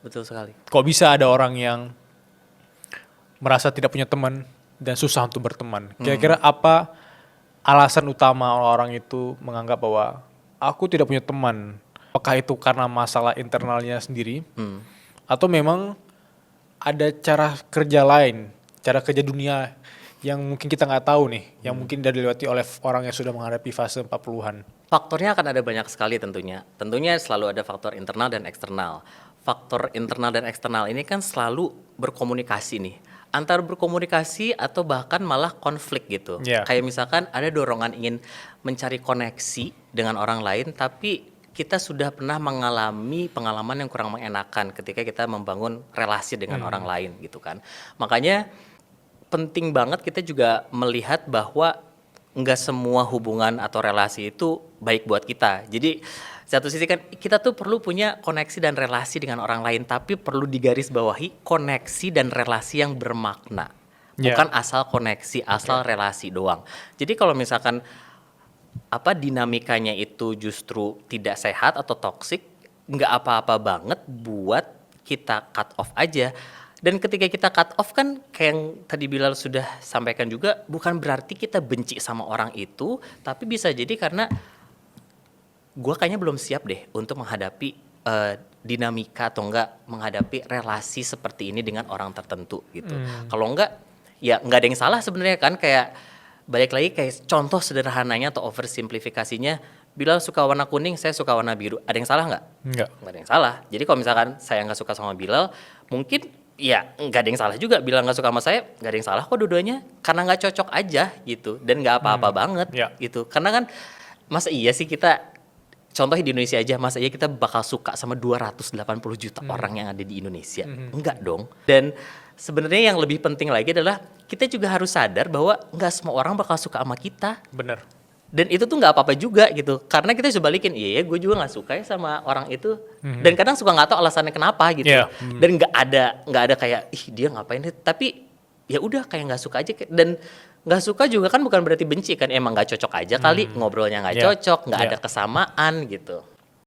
Betul sekali. Kok bisa ada orang yang merasa tidak punya teman dan susah untuk berteman? Kira-kira apa alasan utama orang itu menganggap bahwa aku tidak punya teman? Apakah itu karena masalah internalnya sendiri? Atau memang ada cara kerja lain, cara kerja dunia yang mungkin kita nggak tahu nih, yang mungkin sudah dilewati oleh orang yang sudah menghadapi fase 40-an? Faktornya akan ada banyak sekali tentunya. Tentunya selalu ada faktor internal dan eksternal. Faktor internal dan eksternal ini kan selalu berkomunikasi nih. Antar berkomunikasi atau bahkan malah konflik gitu. Yeah. Kayak misalkan ada dorongan ingin mencari koneksi dengan orang lain, tapi kita sudah pernah mengalami pengalaman yang kurang mengenakan ketika kita membangun relasi dengan orang lain gitu kan. Makanya penting banget kita juga melihat bahwa nggak semua hubungan atau relasi itu baik buat kita. Jadi satu sisi kan kita tuh perlu punya koneksi dan relasi dengan orang lain, tapi perlu digarisbawahi koneksi dan relasi yang bermakna. Yeah. Bukan asal koneksi, asal relasi doang. Jadi kalau misalkan dinamikanya itu justru tidak sehat atau toksik, nggak apa-apa banget buat kita cut off aja. Dan ketika kita cut off kan kayak yang tadi Bilal sudah sampaikan juga, bukan berarti kita benci sama orang itu, tapi bisa jadi karena gue kayaknya belum siap deh untuk menghadapi dinamika atau enggak menghadapi relasi seperti ini dengan orang tertentu gitu. Kalau enggak, ya enggak ada yang salah sebenarnya kan, kayak balik lagi kayak contoh sederhananya atau oversimplifikasinya, Bilal suka warna kuning, saya suka warna biru. Ada yang salah nggak? Enggak. Nggak ada yang salah. Jadi kalau misalkan saya nggak suka sama Bilal, mungkin ya nggak ada yang salah juga. Bilal nggak suka sama saya, nggak ada yang salah kok dua-duanya. Karena nggak cocok aja gitu. Dan nggak apa-apa banget gitu. Karena kan masa iya sih kita, contoh di Indonesia aja, masa iya kita bakal suka sama 280 juta orang yang ada di Indonesia? Enggak dong. Dan sebenarnya yang lebih penting lagi adalah kita juga harus sadar bahwa nggak semua orang bakal suka sama kita. Bener. Dan itu tuh nggak apa-apa juga gitu, karena kita bisa balikin, iya gue juga nggak suka ya sama orang itu, dan kadang suka nggak tahu alasannya kenapa gitu. Dan nggak ada kayak ih dia ngapain, tapi ya udah kayak nggak suka aja. Dan nggak suka juga kan bukan berarti benci kan, emang nggak cocok aja kali, ngobrolnya nggak cocok, nggak ada kesamaan gitu.